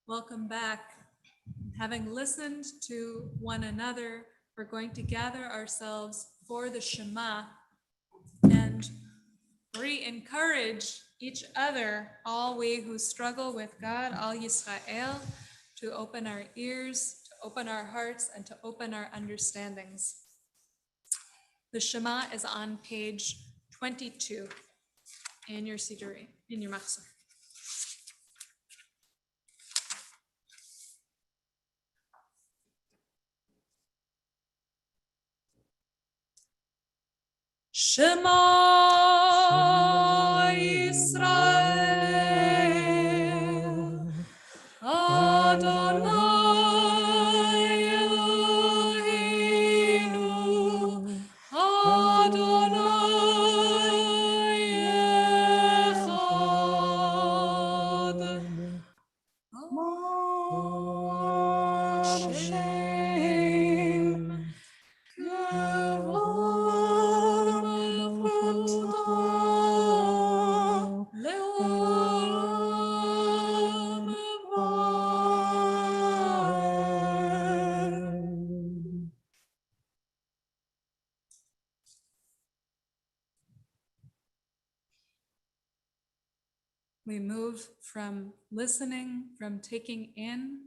Welcome back. Having listened to one another, we're going to gather ourselves for the Shema and re-encourage each other, all we who struggle with God, all Yisrael, to open our ears, to open our hearts, and to open our understandings. The Shema is on page 22 in your Siduri, in your Machzor. Shema Yisrael, Adonai Eloheinu, Adonai Echad. Hashem, Kavod Malchuto, Leolam Vaed. We move from listening, from taking in,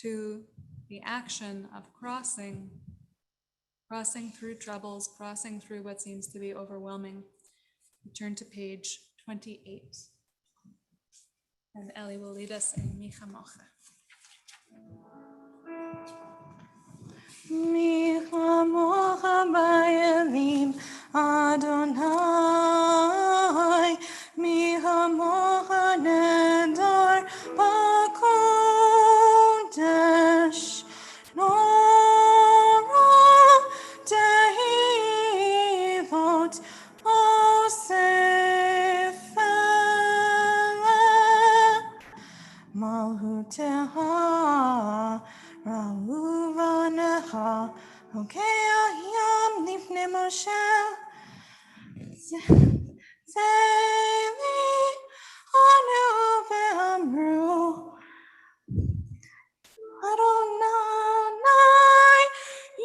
to the action of crossing through troubles, crossing through what seems to be overwhelming. We turn to page 28. And Eli will lead us in Mi Chamocha. Mi chamocha ba'elim Adonai, mi chamocha nedar b'kodesh, nora tehilot osefeh, malhuteha Ra'uvanecha, Hokei Yam Lifnei Moshe, Zeili Anu ve'amru, Adonai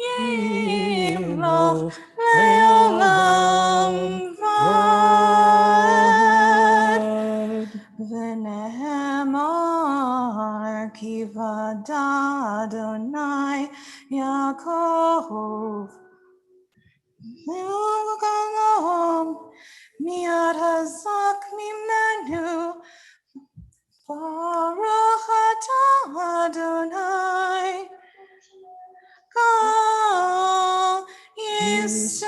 Yimloch le'olam vaed, V'nehemar ki vada Adonai Yaakov, Me'olam miad hazak mimenu, Baruch atah Adonai, Kol Yisrael.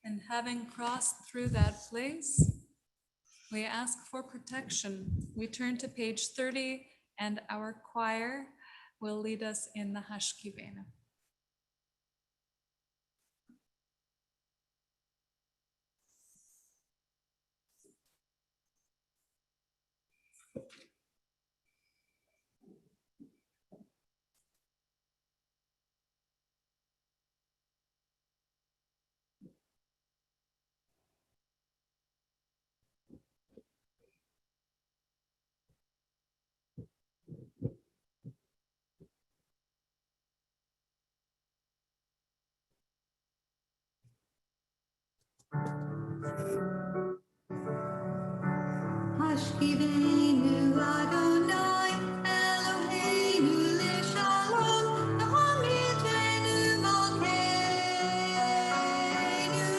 And having crossed through that place, we ask for protection. We turn to page 30, and our choir will lead us in the Hashkivena. Hashkivenu Adonai Eloheinu Lishalom V'hamidenu Malkeinu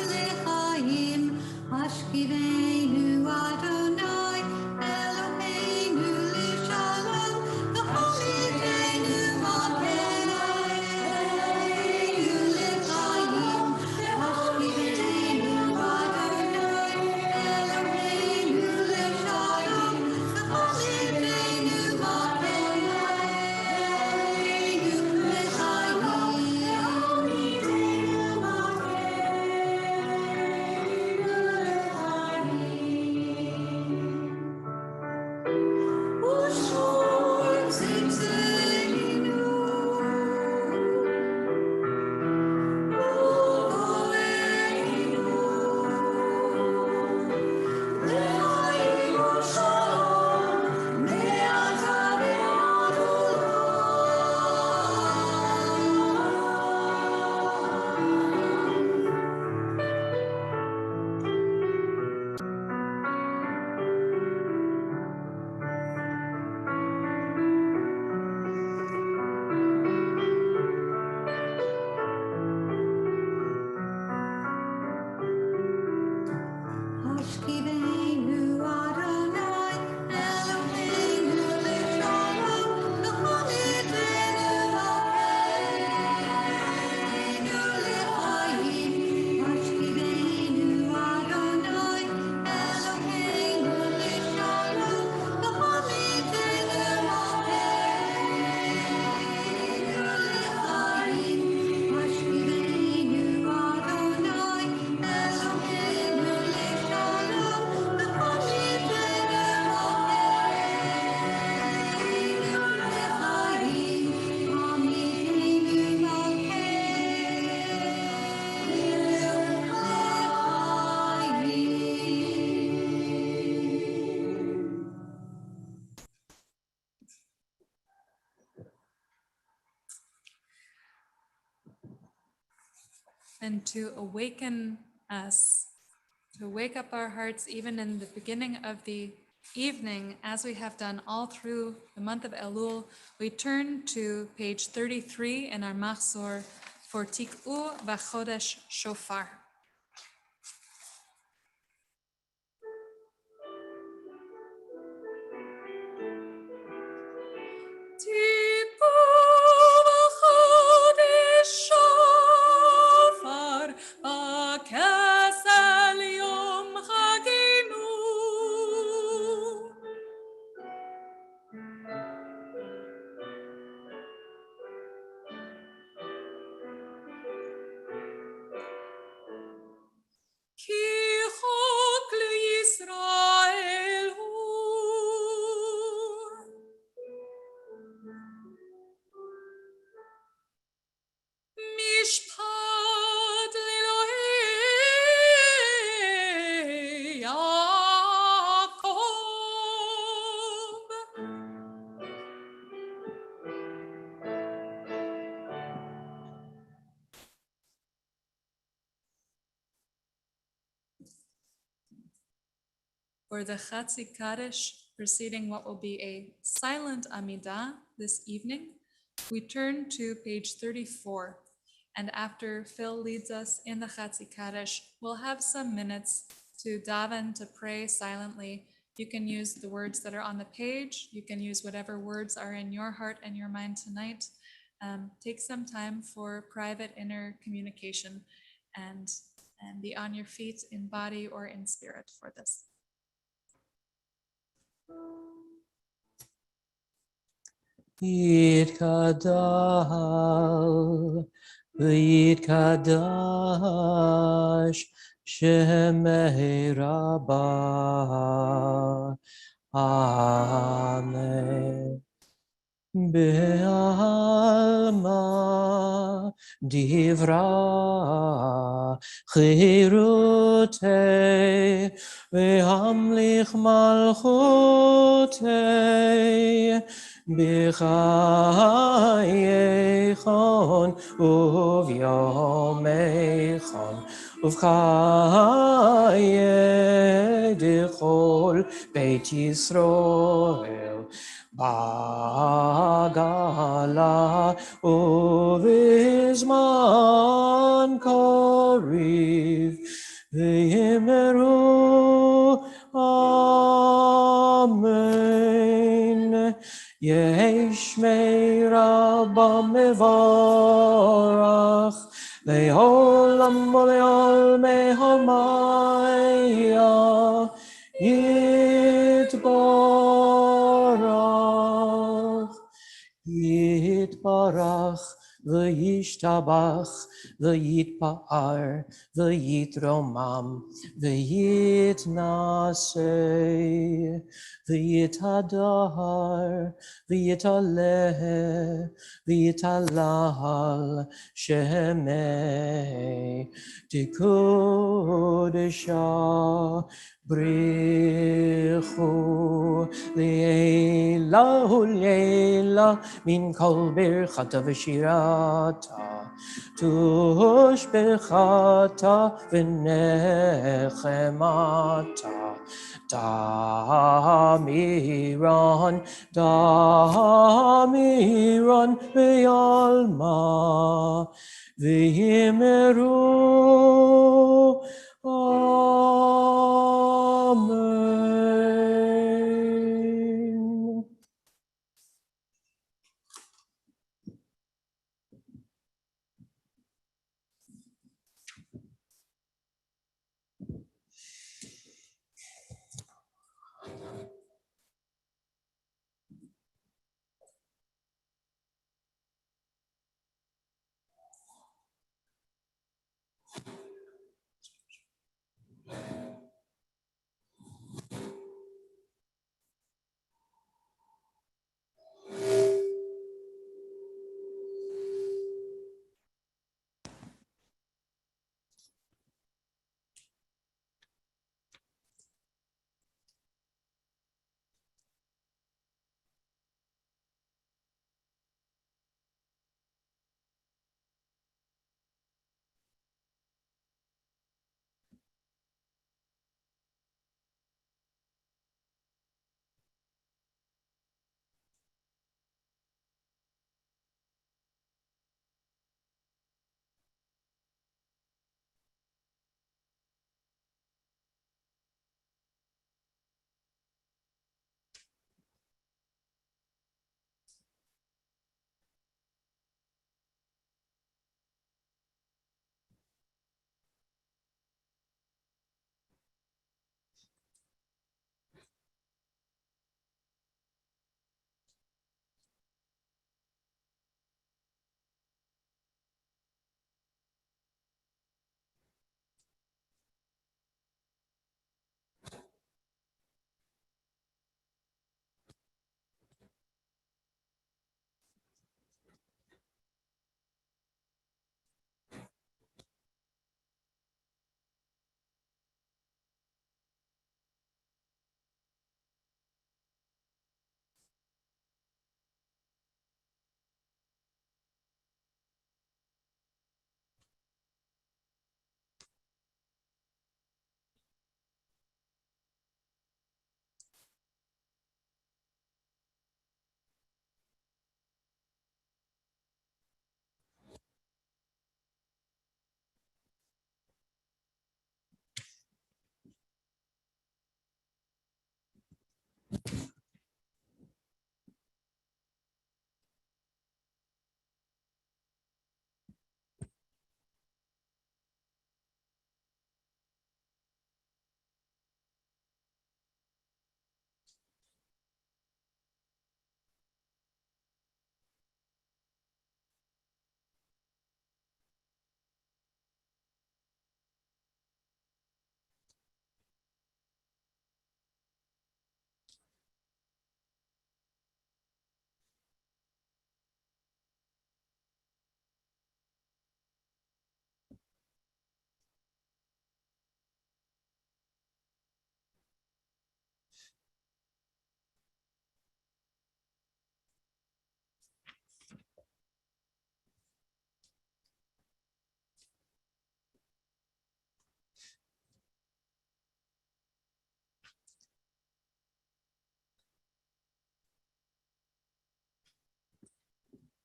L'chaim Hashkivenu Adonai Eloheinu Lishalom V'hamidenu Malkeinu L'chaim Hashkivenu Adonai Eloheinu Lishalom V'hamidenu Hashkivenu Adonai Eloheinu Lishalom V'hamidenu Malkeinu L'chaim Hashkivenu Adonai Eloheinu Lishalom V'hamidenu Malkeinu L'chaim Hashkivenu Adonai Eloheinu Lishalom V'hamidenu Malkeinu L'chaim Hamidenu L'chaim. And to awaken us, to wake up our hearts even in the beginning of the evening, as we have done all through the month of Elul, we turn to page 33 in our Machzor for Tik'u V'Chodesh Shofar. Tik'u V'Chodesh Shofar V'Kesel Yom Chagenu. Ki chok l'Yisrael hu. Mishpat l'Elohei Yaakov. For the Chatzi Kaddish, preceding what will be a silent Amidah this evening, we turn to page 34. And after Phil leads us in the Chatzi Kaddish, we'll have some minutes to daven, to pray silently. You can use the words that are on the page. You can use whatever words are in your heart and your mind tonight. Take some time for private inner communication and be on your feet in body or in spirit for this. Yitkadal, Yitkadash, Shemei Rabbah, Amen. Be'alma divra chirute ve'hamlich malchute b'chayechon uvyomechon ובחיי דכל בית ישראל בעגלה ובזמן קריב ויאמרו אמן. יהי שמי רבה מבורך לעולם ולעולמי עולמיה יתברך. יתברך וישתבח ויתפאר ויתרומם ויתנשא ויתהדר ויתעלה ויתהלל שמי תקודשה. בריחו לעילה ולעילה מן כל ברכתה ושירתה תושבחתה ונחמתה. דמירן דמירן בעלמא ויאמרו Amen.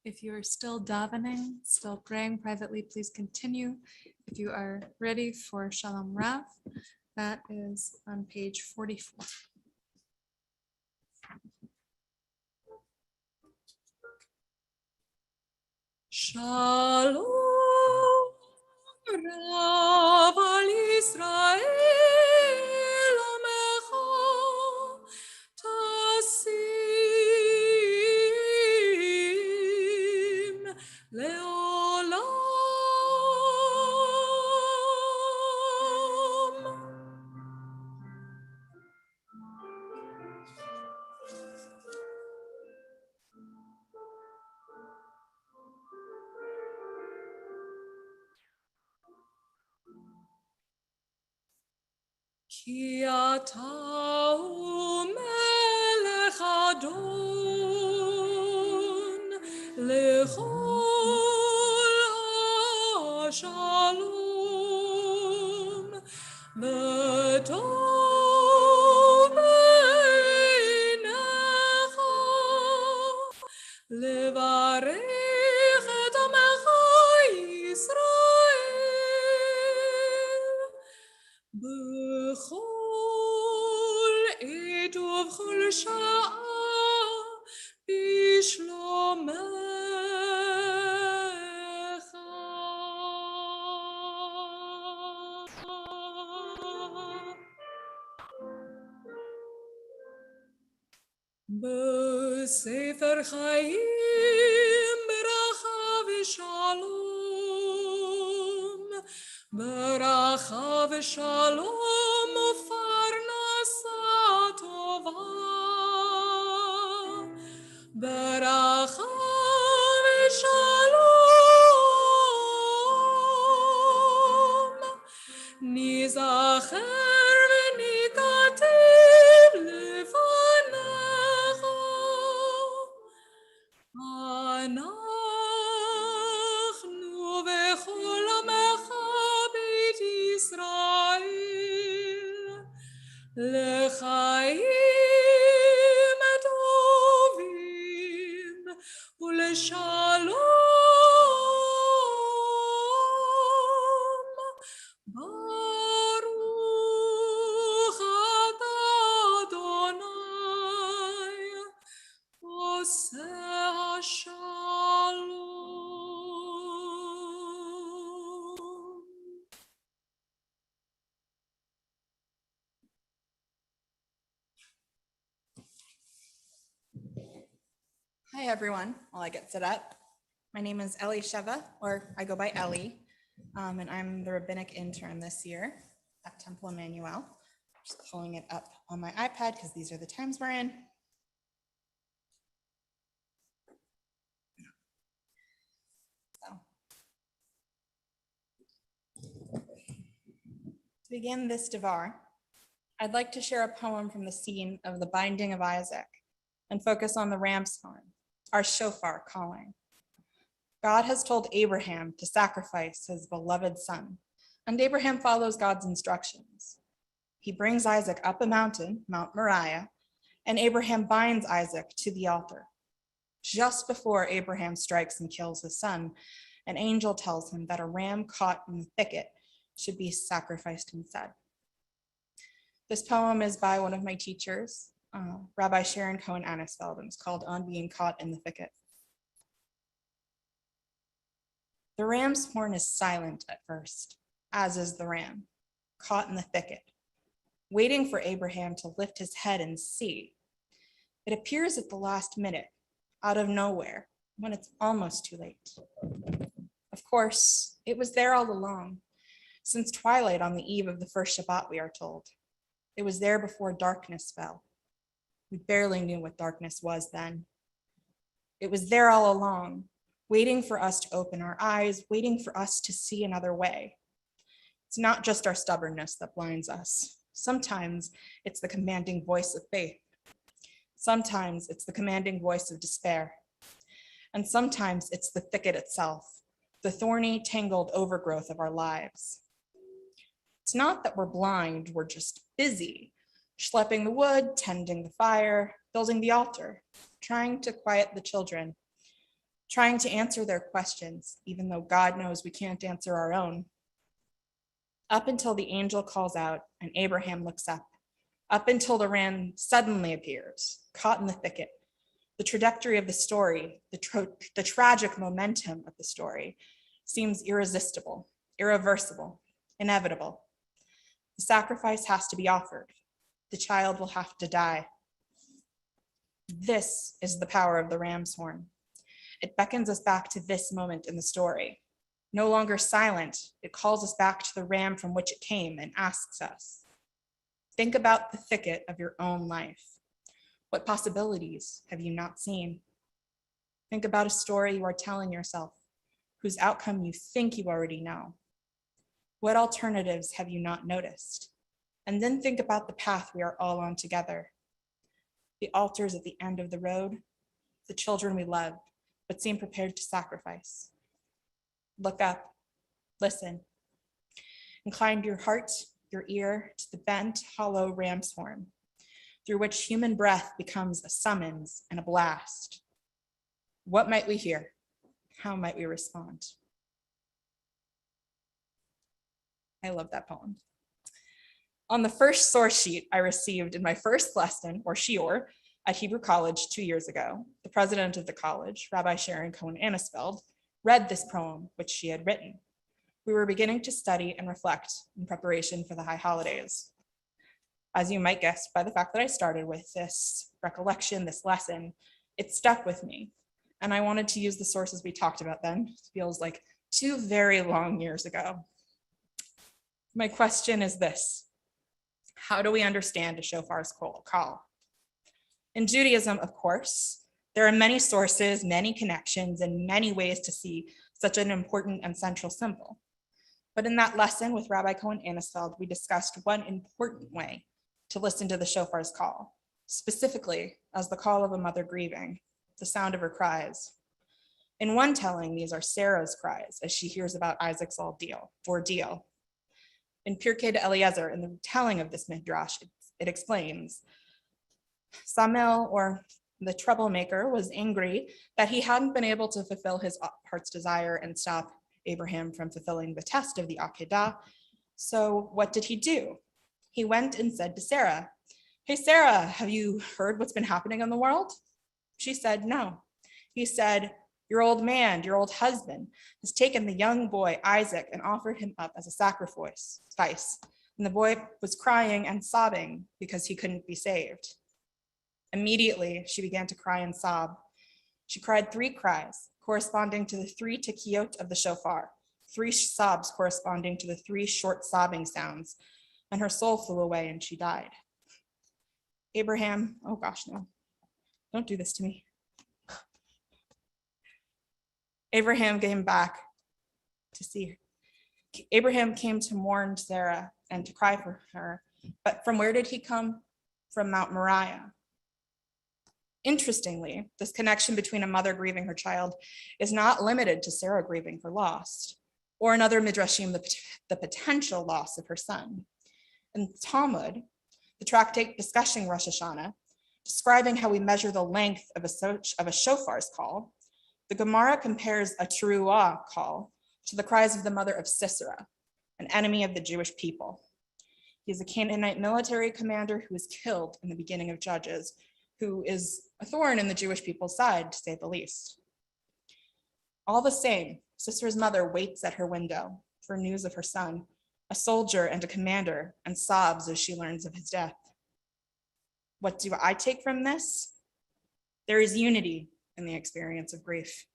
If you are still davening, still praying privately, please continue. If you are ready for Shalom Rav, that is on page 44. Shalom Rav al Yisrael Omecha Tasim Leolam. Ki ata hu melech adon lechol hashalom v'tov beinecha levarech et amecha Yisrael בכל עת ובכל שעה בשלומך. בספר חיים ברכה ושלום, ברכה ושלום ופרנסה טובה, ברכה ושלום, ניזכר וניכתב לפניך, אנחנו וכל עמך בית ישראל, לחיים טובים ולשלום. ברוך אתה אדוני עושה השלום. Hi, everyone. While I get set up, my name is Ellie Sheva, or I go by Ellie, and I'm the rabbinic intern this year at Temple Emanu-El. Just pulling it up on my iPad because these are the times we're in. To begin this devar, I'd like to share a poem from the scene of the binding of Isaac and focus on the ram's horn, our shofar calling. God has told Abraham to sacrifice his beloved son, and Abraham follows God's instructions. He brings Isaac up a mountain, Mount Moriah, and Abraham binds Isaac to the altar. Just before Abraham strikes and kills his son, an angel tells him that a ram caught in the thicket should be sacrificed instead. This poem is by one of my teachers, Rabbi Sharon Cohen Anisfeld, and it's called On Being Caught in the Thicket. The ram's horn is silent at first, as is the ram, caught in the thicket, waiting for Abraham to lift his head and see. It appears at the last minute, out of nowhere, when it's almost too late. Of course, it was there all along, since twilight on the eve of the first Shabbat, we are told. It was there before darkness fell. We barely knew what darkness was then. It was there all along, waiting for us to open our eyes, waiting for us to see another way. It's not just our stubbornness that blinds us. Sometimes it's the commanding voice of faith. Sometimes it's the commanding voice of despair. And sometimes it's the thicket itself, the thorny, tangled overgrowth of our lives. It's not that we're blind, we're just busy, schlepping the wood, tending the fire, building the altar, trying to quiet the children. trying to answer their questions, even though God knows we can't answer our own. Up until the angel calls out and Abraham looks up until the ram suddenly appears, caught in the thicket. The trajectory of the story, the tragic momentum of the story seems irresistible, irreversible, inevitable. The sacrifice has to be offered. The child will have to die. This is the power of the ram's horn. It beckons us back to this moment in the story. No longer silent, it calls us back to the ram from which it came and asks us, think about the thicket of your own life. What possibilities have you not seen? Think about a story you are telling yourself, whose outcome you think you already know. What alternatives have you not noticed? And then think about the path we are all on together. The altars at the end of the road, the children we love, but seem prepared to sacrifice. Look up, listen. Incline your heart, your ear to the bent, hollow ram's horn, through which human breath becomes a summons and a blast. What might we hear? How might we respond? I love that poem. On the first source sheet I received in my first lesson, or shiur, at Hebrew College 2 years ago, the president of the college, Rabbi Sharon Cohen-Anisfeld, read this poem, which she had written. We were beginning to study and reflect in preparation for the high holidays. As you might guess by the fact that I started with this recollection, this lesson, it stuck with me. And I wanted to use the sources we talked about then. It feels like 2 very long years ago. My question is this: how do we understand a shofar's call? In Judaism, of course, there are many sources, many connections, and many ways to see such an important and central symbol. But in that lesson with Rabbi Cohen-Anisfeld, we discussed one important way to listen to the shofar's call, specifically as the call of a mother grieving, the sound of her cries. In one telling, these are Sarah's cries as she hears about Isaac's ordeal. In Pirkei de Eliezer, in the telling of this midrash, it explains, Samel, or the troublemaker, was angry that he hadn't been able to fulfill his heart's desire and stop Abraham from fulfilling the test of the Akedah. So what did he do? He went and said to Sarah, "Hey, Sarah, have you heard what's been happening in the world?" She said, "No." He said, "Your old man, your old husband, has taken the young boy Isaac and offered him up as a sacrifice." And the boy was crying and sobbing because he couldn't be saved. Immediately, she began to cry and sob. She cried 3 cries, corresponding to the 3 tikiyot of the shofar, 3 sobs corresponding to the 3 short sobbing sounds, and her soul flew away and she died. Abraham, oh gosh, no, don't do this to me. Abraham came back to see her. Abraham came to mourn Sarah and to cry for her, but from where did he come? From Mount Moriah. Interestingly, this connection between a mother grieving her child is not limited to Sarah grieving her loss, or another midrashim, the potential loss of her son. In Talmud, the tractate discussing Rosh Hashanah, describing how we measure the length of a shofar's call, the Gemara compares a teruah call to the cries of the mother of Sisera, an enemy of the Jewish people. He is a Canaanite military commander who was killed in the beginning of Judges, who is a thorn in the Jewish people's side, to say the least. All the same, Sisera's mother waits at her window for news of her son, a soldier and a commander, and sobs as she learns of his death. What do I take from this? There is unity in the experience of grief.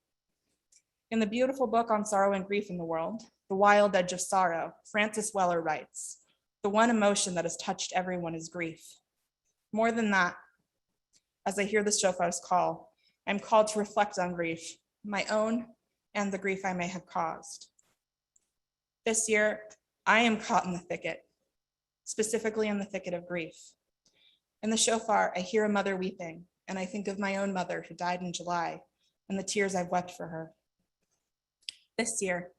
In the beautiful book on sorrow and grief in the world, The Wild Edge of Sorrow, Francis Weller writes, "The one emotion that has touched everyone is grief. More than that, as I hear the shofar's call, I'm called to reflect on grief, my own and the grief I may have caused. This year, I am caught in the thicket, specifically in the thicket of grief. In the shofar, I hear a mother weeping, and I think of my own mother who died in July and the tears I've wept for her. This year,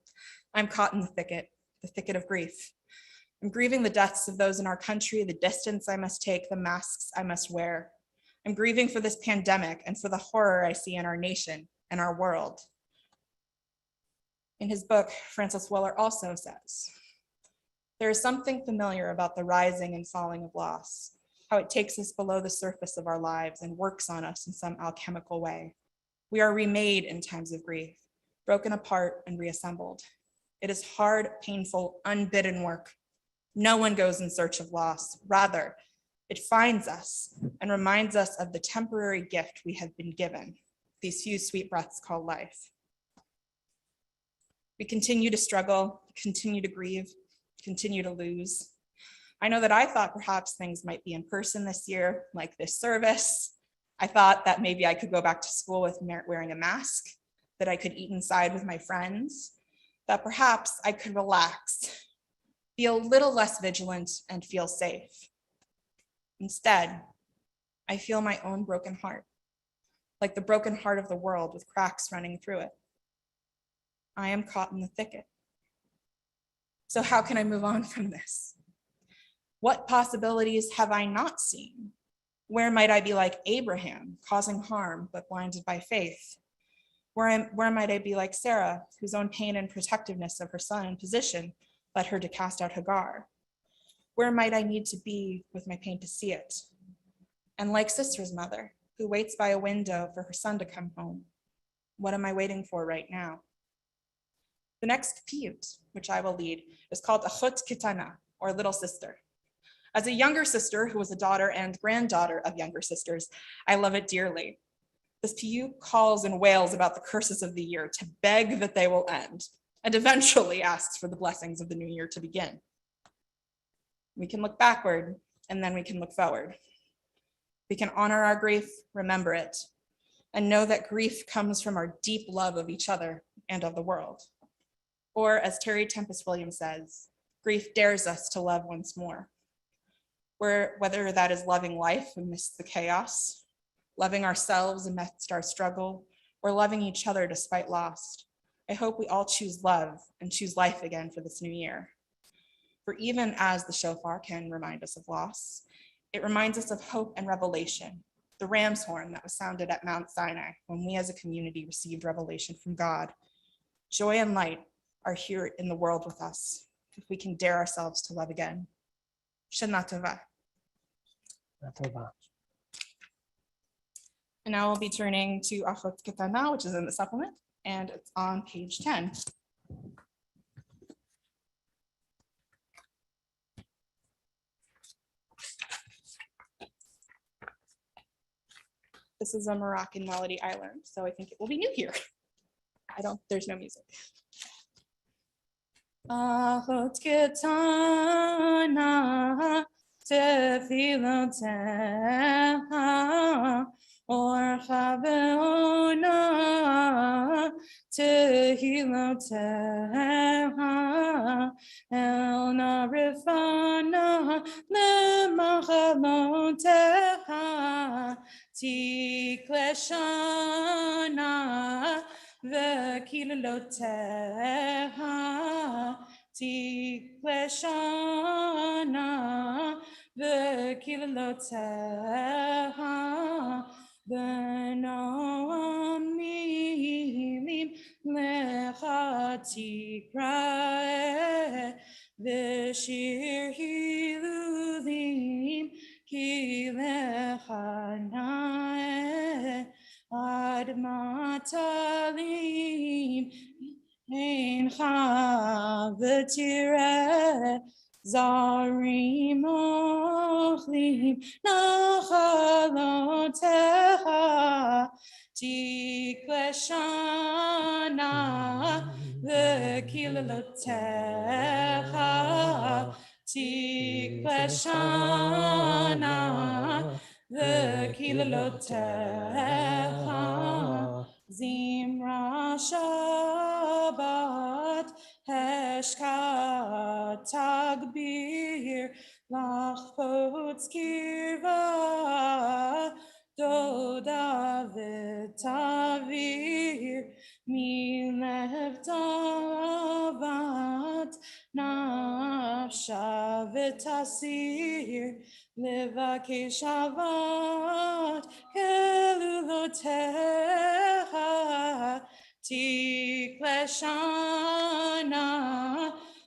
I'm caught in the thicket of grief. I'm grieving the deaths of those in our country, the distance I must take, the masks I must wear. I'm grieving for this pandemic and for the horror I see in our nation and our world. In his book, Francis Weller also says, there is something familiar about the rising and falling of loss, how it takes us below the surface of our lives and works on us in some alchemical way. We are remade in times of grief, broken apart and reassembled. It is hard, painful, unbidden work. No one goes in search of loss. Rather, it finds us and reminds us of the temporary gift we have been given, these few sweet breaths called life. We continue to struggle, continue to grieve, continue to lose. I know that I thought perhaps things might be in person this year, like this service. I thought that maybe I could go back to school with wearing a mask, that I could eat inside with my friends, that perhaps I could relax, be a little less vigilant, and feel safe. Instead, I feel my own broken heart, like the broken heart of the world with cracks running through it. I am caught in the thicket. So how can I move on from this? What possibilities have I not seen? Where might I be like Abraham, causing harm but blinded by faith? Where might I be like Sarah, whose own pain and protectiveness of her son and position led her to cast out Hagar? Where might I need to be with my pain to see it? And like Sister's mother, who waits by a window for her son to come home, what am I waiting for right now? The next piyut, which I will lead, is called Achot Kitana, or Little Sister. As a younger sister who was a daughter and granddaughter of younger sisters, I love it dearly. This piyut calls and wails about the curses of the year to beg that they will end, and eventually asks for the blessings of the new year to begin. We can look backward, and then we can look forward. We can honor our grief, remember it, and know that grief comes from our deep love of each other and of the world. Or, as Terry Tempest Williams says, grief dares us to love once more. Whether that is loving life amidst the chaos, loving ourselves amidst our struggle, or loving each other despite loss, I hope we all choose love and choose life again for this new year. For even as the shofar can remind us of loss, it reminds us of hope and revelation, the ram's horn that was sounded at Mount Sinai when we as a community received revelation from God. Joy and light are here in the world with us if we can dare ourselves to love again. Shana Tova. And now we'll be turning to Achot Ketana, which is in the supplement, and it's on page 10. This is a Moroccan melody I learned, so I think it will be new here. There's no music. Achot Ketana, Tefiloteha, Orcha Be'ona, Tehiloteha, El Narifana, Lemachaloteha, Tikleshana, Ve'kiloteha, Tikleshana, Ve'kiloteha, B'noam milim lecha tikra'eh, V'shir hilulim ki lecha na'eh, Ad matalim eincha v'tireh, Zarim ochlim nachaloteha, Tikleshana v'kiloteha, Tikleshana v'kiloteha, Zimra Shabbat Heshkat Tagbir Lachot Kirva Doda V'Tavir Milev Davat nafsha v'tasir levakesh avat kelulotecha tikleshana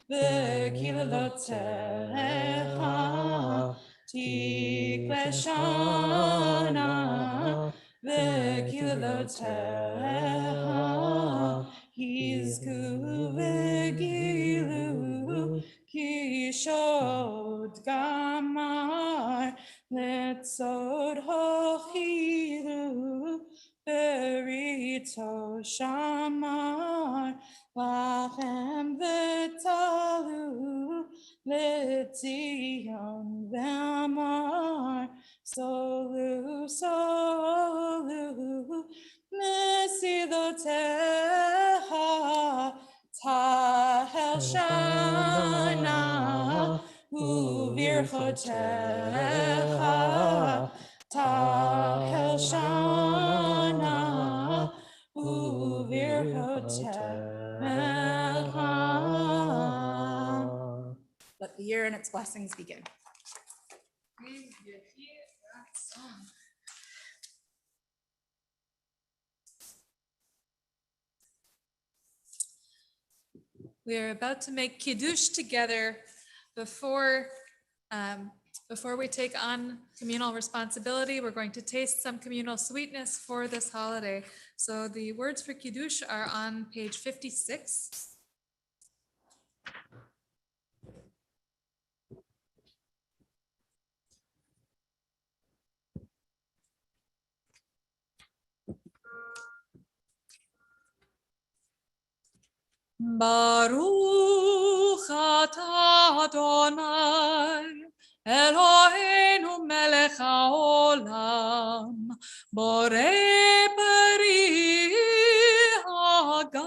v'kilulotecha tikleshana v'kilulotecha Hizku v'gilu kishod gamar letzod hochilu berito shamar lachem v'talu letzion v'amar solu solu Mesiloteha Tahel Shana Uvirchoteha Tahel Shana Uvirchoteha. Let the year and its blessings begin. We are about to make kiddush together before before we take on communal responsibility. We're going to taste some communal sweetness for this holiday. So the words for kiddush are on page 56. Baruch atah Adonai Eloheinu melech haolam borei peri hagafen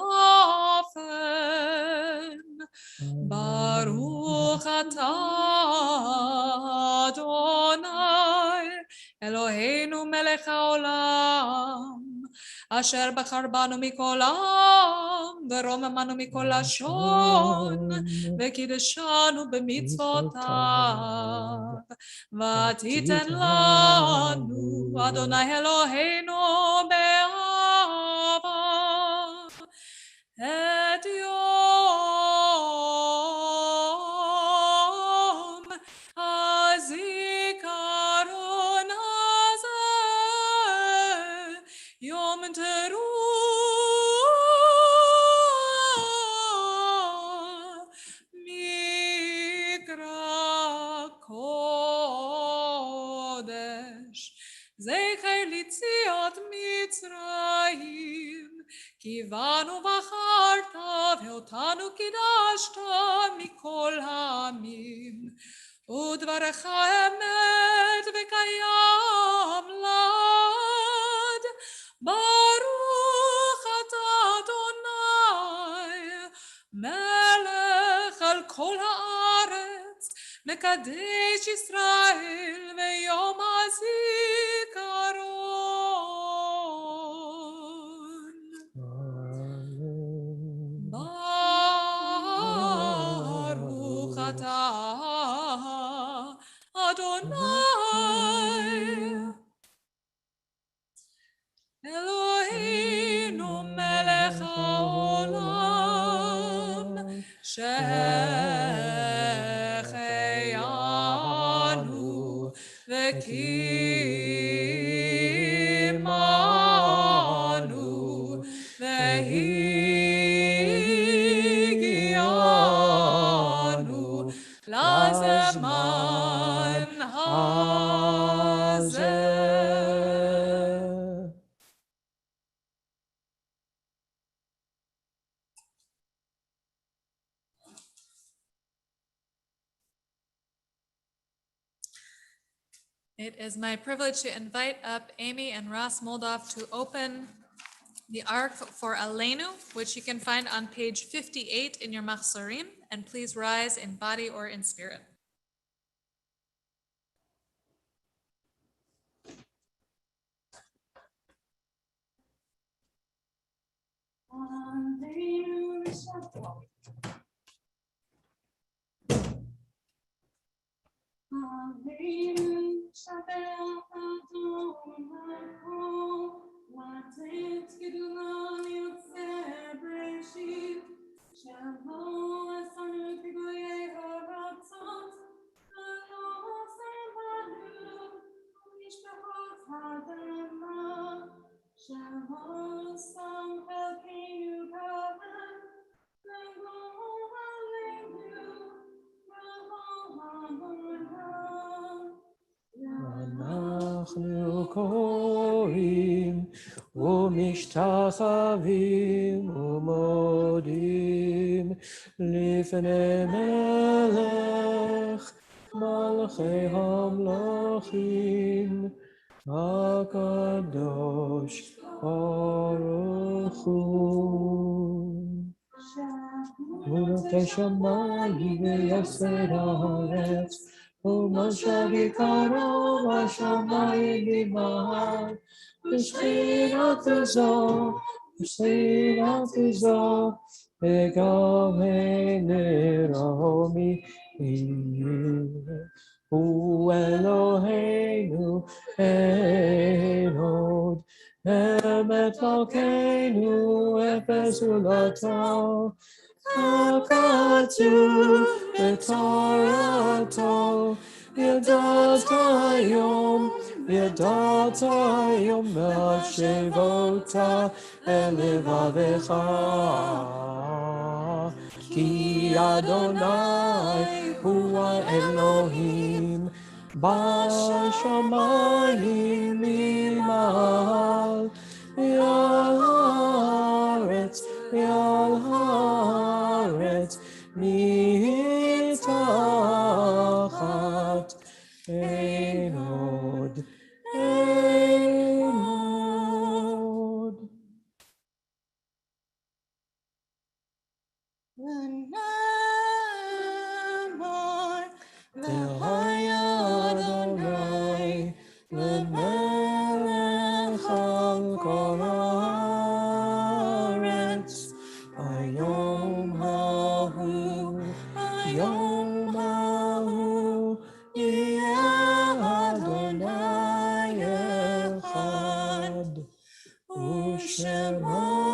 Baruch atah Adonai Eloheinu melech haolam Asher bachar banu mikol am ורוממנו מכל לשון וקידשנו במצוותיו ותיתן לנו אדוני אלוהינו באהבה את יום הזיכרון הזה יום תרועה מקרא קודש זכר ליציאת מצרים כי בנו בחרת ואותנו קידשת מכל העמים ודברך אמת וקיים לעד ברוך אתה אדוני מלך על כל הארץ מקדש ישראל ויום הזיכרון ברוך אתה אדוני אלוהינו מלך העולם שהחיינו וקיימנו והגיענו לזמן הזה. It is my privilege to invite up Amy and Ross Moldoff to open the Ark for Aleinu, which you can find on page 58 in your Machzorim, and please rise in body or in spirit. Alleluia, Shabbat Adonai, Latet Gidulon Yotzeh Bereshit, Shalom Esanu Kigoye Horatzot, Alos Emanu, Mishpachot Hadama, Shalom Sam Elkeinu Kavan, Shalom Alleluia. אנחנו קוראים ומשתחווים ומודים לפני מלך מלכי המלכים הקדוש ברוך הוא. ונוטה שמיים ויסד הארץ ומשל יקרו בשמיים ממעל בשכינת זו וגם נרומי הוא אלוהינו אין עוד אמת מלכנו אפס זולתו הכתוב בתורתו ידעת היום בהשבות אל לבבך כי אדוני הוא האלוהים בשמיים ממעל ועל הארץ מתחת אין עוד. והיה אדוני למלך על כל הארץ היום ההוא יהיה אדוני אחד ושמו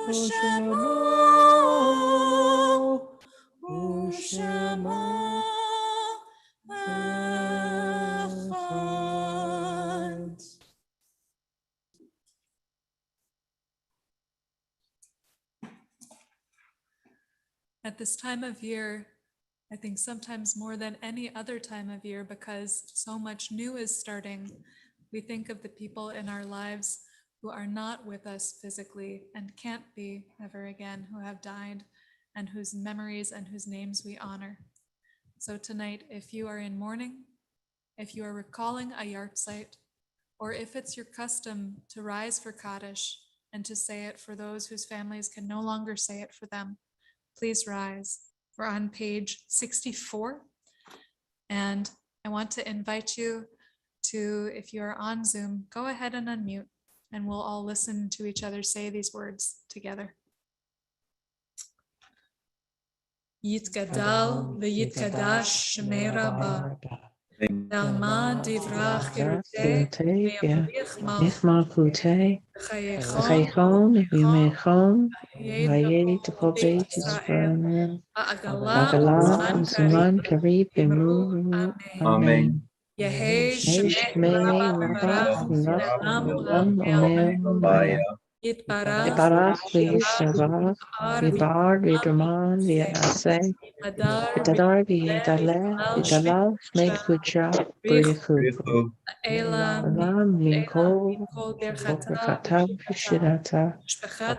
אחד. At this time of year, I think sometimes more than any other time of year, because so much new is starting, we think of the people in our lives who are not with us physically and can't be ever again, who have died, and whose memories and whose names we honor. So tonight, if you are in mourning, if you are recalling a yahrzeit, or if it's your custom to rise for Kaddish and to say it for those whose families can no longer say it for them, please rise. We're on page 64. And I want to invite you to, if you are on Zoom, go ahead and unmute, and we'll all listen to each other say these words together. Yitgadal v'yitkadash shmei Rabbah. Dalma divrach kiruteh Nechmalkutei, Chaychon, Vimechon, Vaye to Beit Israel, Agala, and Suman, Karib, Bemu, Amen. Yehesh Shmei, Rabach, Lam, Omer, Ibarach, Vishavach, Vibar, Vidraman, Vianase, Vitadar, Vietale, Vitalal, Shmei Kucha, Brichu. Alam Lincoln, Kata, Shirata,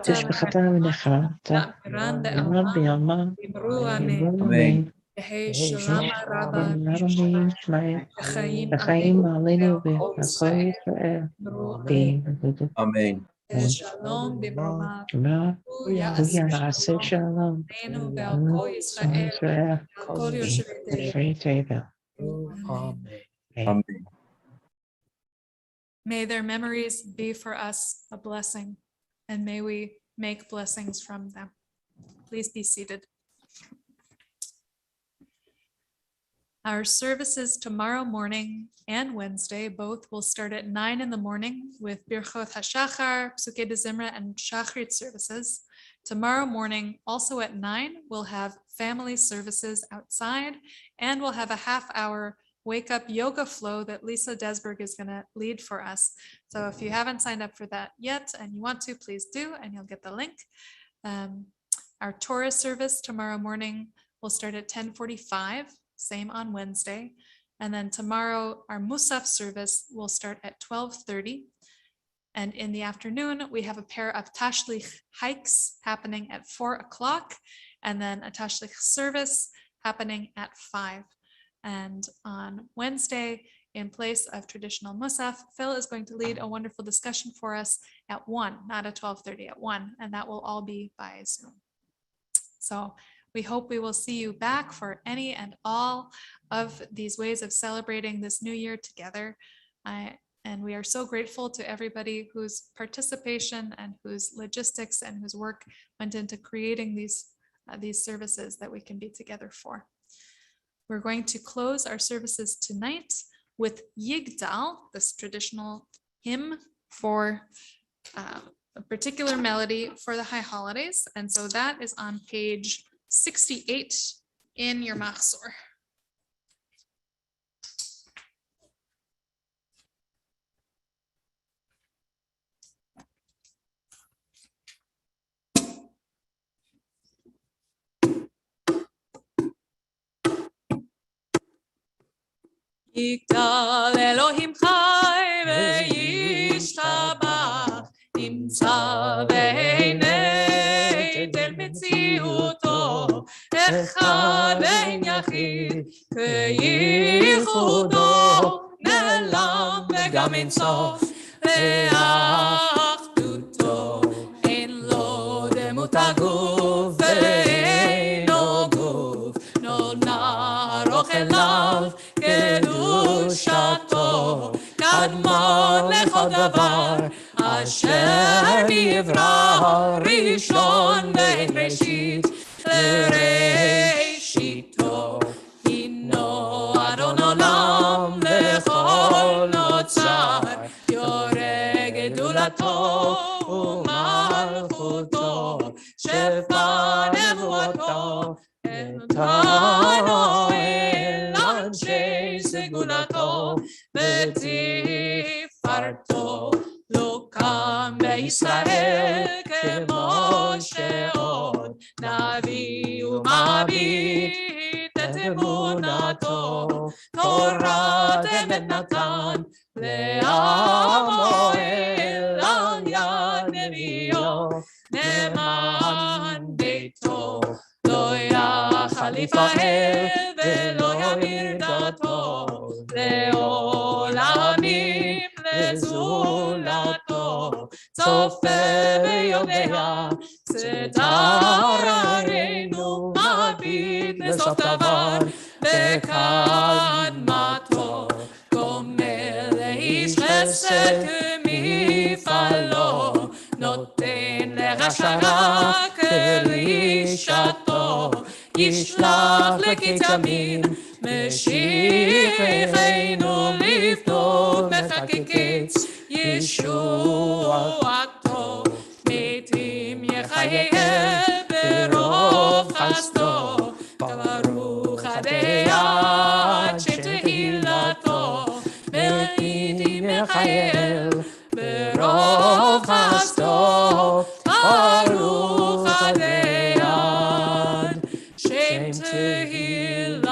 Tishbachata, Nechata, Alam Biama, Amen. Shalom Rabba Amen. Shmai, Chaim Alenu, Akol Israel, Being Amen. Shalom b'brama. Uyana Shalom, Israel, Kol yoshevei Free Table. Amen. Amen. May their memories be for us a blessing, and may we make blessings from them. Please be seated. Our services tomorrow morning and Wednesday both will start at 9 in the morning with Birchot HaShachar, Psukei D'Zimra, and Shachrit services. Tomorrow morning, also at 9, we'll have family services outside, and we'll have a half-hour wake-up yoga flow that Lisa Desberg is going to lead for us. So if you haven't signed up for that yet and you want to, please do, and you'll get the link. Our Torah service tomorrow morning will start at 10:45, same on Wednesday. And then tomorrow, our Musaf service will start at 12:30. And in the afternoon, we have a pair of Tashlich hikes happening at 4 o'clock, and then a Tashlich service happening at 5. And on Wednesday, in place of traditional Musaf, Phil is going to lead a wonderful discussion for us at 1, not at 12:30, at 1, and that will all be by Zoom. So we hope we will see you back for any and all of these ways of celebrating this new year together. And we are so grateful to everybody whose participation and whose logistics and whose work went into creating these services that we can be together for. We're going to close our services tonight with Yigdal, this traditional hymn for a particular melody for the high holidays. And so that is on page 68 in your Machzor. יגדל אלוהים חי וישתבח, נמצא והנה דל מציאותו, אחד ואין יחיד כייחודו, נעלם וגם אין סוף לאחדותו, אין לו דמות הגוף ואינו גוף, נערוך אליו קדושתו, קדמון לכל דבר אשר נברא, ראשון ואין ראשית לראשיתו, הינו אדון עולם לכל נוצר, יורה גדולתו ומלכותו, שפע נבואתו נתנו אל אנשי סגולתו ותפארתו, לא קם בישראל כמו שעוד נביא ומביט את אמונתו, תורת אמת נתן לעמו אל על יד נביאו, נאמן ביתו לא יחליף האל ולא ימיר דתו, לעולמים לזולתו, צופה ויודע צדרנו, מביט לסוף דבר בקדמתו, גומל לאיש חסד כמפעלו, נותן לרשע רק רשעתו, ישלח לקיץ ימים משיחנו, לפנות מחכה קץ ישועתו, מתים יחייהם ברוב חסדו, ברוך הדיין שתהילתו, מתים יחייהם ברוב חסדו, ברוך הדיין שם תהילתו.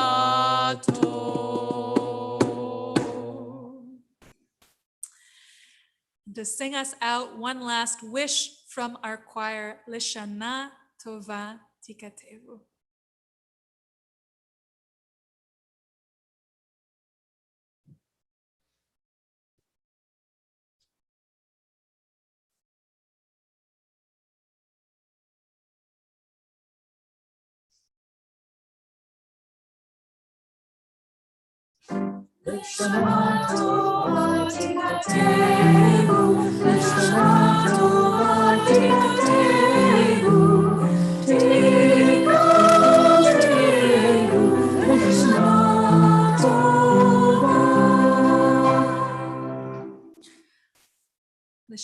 To sing us out one last wish from our choir, Lishana Tova Tikatevu. Lishana Tova Tikatevu, Lishana Tova Tikatevu, Tikatevu, Lishana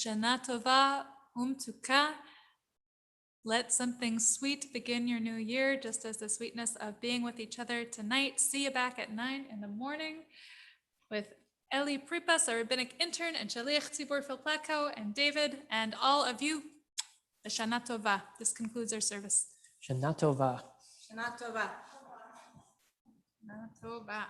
Shana Tova Umtuka. Let something sweet begin your new year, just as the sweetness of being with each other tonight. See you back at 9 in the morning with Eli Pripas, our rabbinic intern, and Shaliach Tzibor Filplako, and David, and all of you. Shana Tova. This concludes our service. Shana Tova. Shana Tova. Shana Tova.